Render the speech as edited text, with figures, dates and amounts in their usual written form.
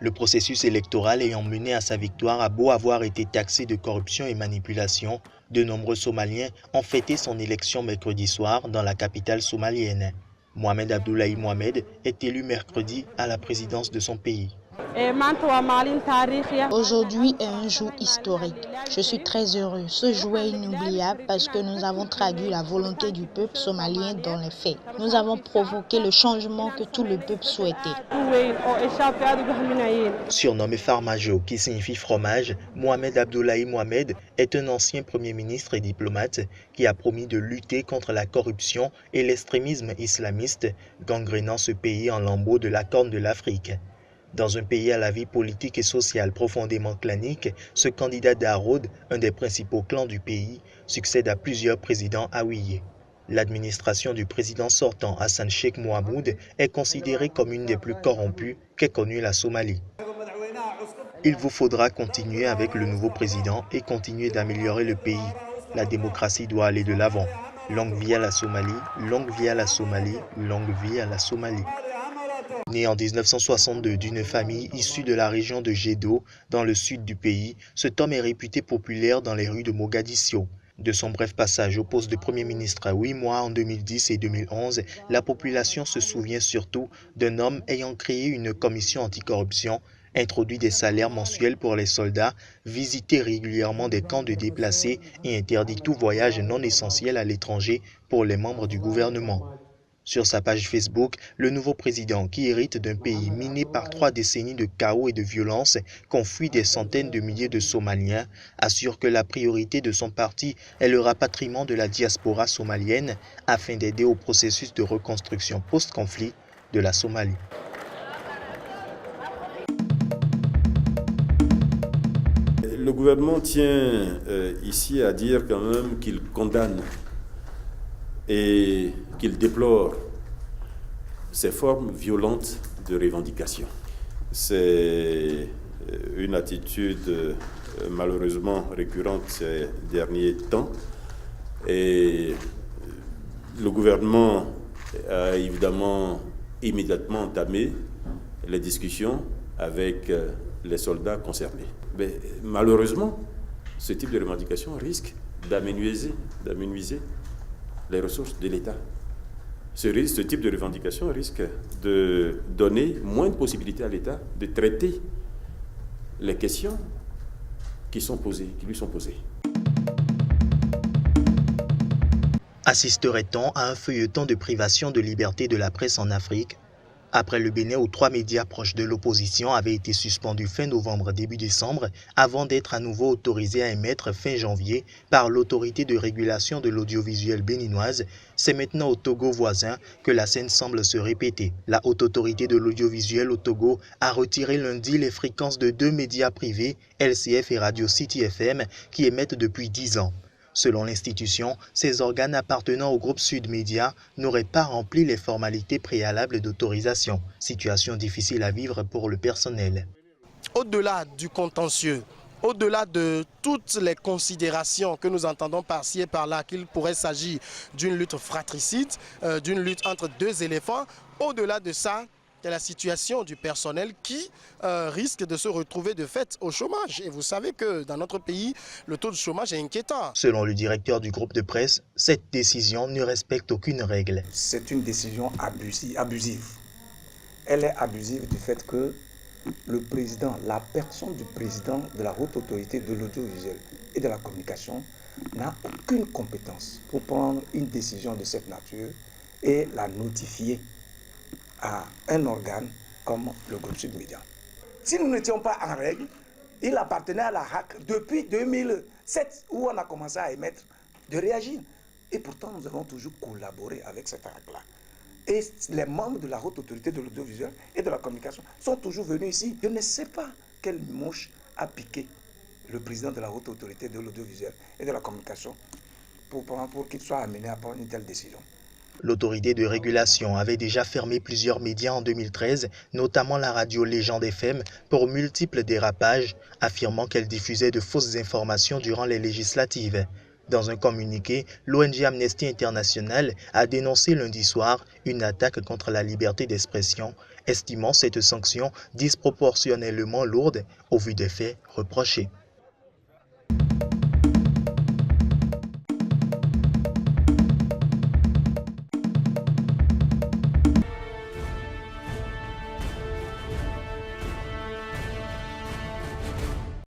Le processus électoral ayant mené à sa victoire a beau avoir été taxé de corruption et manipulation, de nombreux Somaliens ont fêté son élection mercredi soir dans la capitale somalienne. Mohamed Abdullahi Mohamed est élu mercredi à la présidence de son pays. Aujourd'hui est un jour historique. Je suis très heureux. Ce jour est inoubliable parce que nous avons traduit la volonté du peuple somalien dans les faits. Nous avons provoqué le changement que tout le peuple souhaitait. Surnommé Farmajo, qui signifie fromage, Mohamed Abdullahi Mohamed est un ancien Premier ministre et diplomate qui a promis de lutter contre la corruption et l'extrémisme islamiste, gangrénant ce pays en lambeaux de la Corne de l'Afrique. Dans un pays à la vie politique et sociale profondément clanique, ce candidat d'Arod, un des principaux clans du pays, succède à plusieurs présidents haouillés. L'administration du président sortant Hassan Sheikh Mohamoud est considérée comme une des plus corrompues qu'ait connue la Somalie. Il vous faudra continuer avec le nouveau président et continuer d'améliorer le pays. La démocratie doit aller de l'avant. Longue vie à la Somalie, longue vie à la Somalie, longue vie à la Somalie. Né en 1962 d'une famille issue de la région de Gédo, dans le sud du pays, cet homme est réputé populaire dans les rues de Mogadiscio. De son bref passage au poste de Premier ministre à 8 mois en 2010 et 2011, la population se souvient surtout d'un homme ayant créé une commission anticorruption, introduit des salaires mensuels pour les soldats, visité régulièrement des camps de déplacés et interdit tout voyage non essentiel à l'étranger pour les membres du gouvernement. Sur sa page Facebook, le nouveau président, qui hérite d'un pays miné par 3 décennies de chaos et de violence qu'ont fui des centaines de milliers de Somaliens, assure que la priorité de son parti est le rapatriement de la diaspora somalienne afin d'aider au processus de reconstruction post-conflit de la Somalie. Le gouvernement tient ici à dire quand même qu'il condamne et qu'il déplore ces formes violentes de revendication. C'est une attitude malheureusement récurrente ces derniers temps et le gouvernement a évidemment immédiatement entamé les discussions avec les soldats concernés. Mais malheureusement, ce type de revendication risque d'amenuiser les ressources de l'État. Ce type de revendication risque de donner moins de possibilités à l'État de traiter les questions qui lui sont posées. Assisterait-on à un feuilleton de privation de liberté de la presse en Afrique? Après le Bénin où 3 médias proches de l'opposition avaient été suspendus fin novembre début décembre avant d'être à nouveau autorisés à émettre fin janvier par l'autorité de régulation de l'audiovisuel béninoise, c'est maintenant au Togo voisin que la scène semble se répéter. La haute autorité de l'audiovisuel au Togo a retiré lundi les fréquences de 2 médias privés, LCF et Radio City FM, qui émettent depuis 10 ans. Selon l'institution, ces organes appartenant au groupe Sud Média n'auraient pas rempli les formalités préalables d'autorisation. Situation difficile à vivre pour le personnel. Au-delà du contentieux, au-delà de toutes les considérations que nous entendons par-ci et par-là, qu'il pourrait s'agir d'une lutte fratricide, d'une lutte entre 2 éléphants, au-delà de ça, c'est la situation du personnel qui risque de se retrouver de fait au chômage. Et vous savez que dans notre pays, le taux de chômage est inquiétant. Selon le directeur du groupe de presse, cette décision ne respecte aucune règle. C'est une décision abusive. Elle est abusive du fait que le président, la personne du président de la haute autorité de l'audiovisuel et de la communication n'a aucune compétence pour prendre une décision de cette nature et la notifier à un organe comme le groupe Sud Média. Si nous n'étions pas en règle, il appartenait à la HAC depuis 2007 où on a commencé à émettre, de réagir. Et pourtant, nous avons toujours collaboré avec cette HAC-là. Et les membres de la haute autorité de l'audiovisuel et de la communication sont toujours venus ici. Je ne sais pas quelle mouche a piqué le président de la haute autorité de l'audiovisuel et de la communication pour qu'il soit amené à prendre une telle décision. L'autorité de régulation avait déjà fermé plusieurs médias en 2013, notamment la radio Légende FM, pour multiples dérapages, affirmant qu'elle diffusait de fausses informations durant les législatives. Dans un communiqué, l'ONG Amnesty International a dénoncé lundi soir une attaque contre la liberté d'expression, estimant cette sanction disproportionnellement lourde au vu des faits reprochés.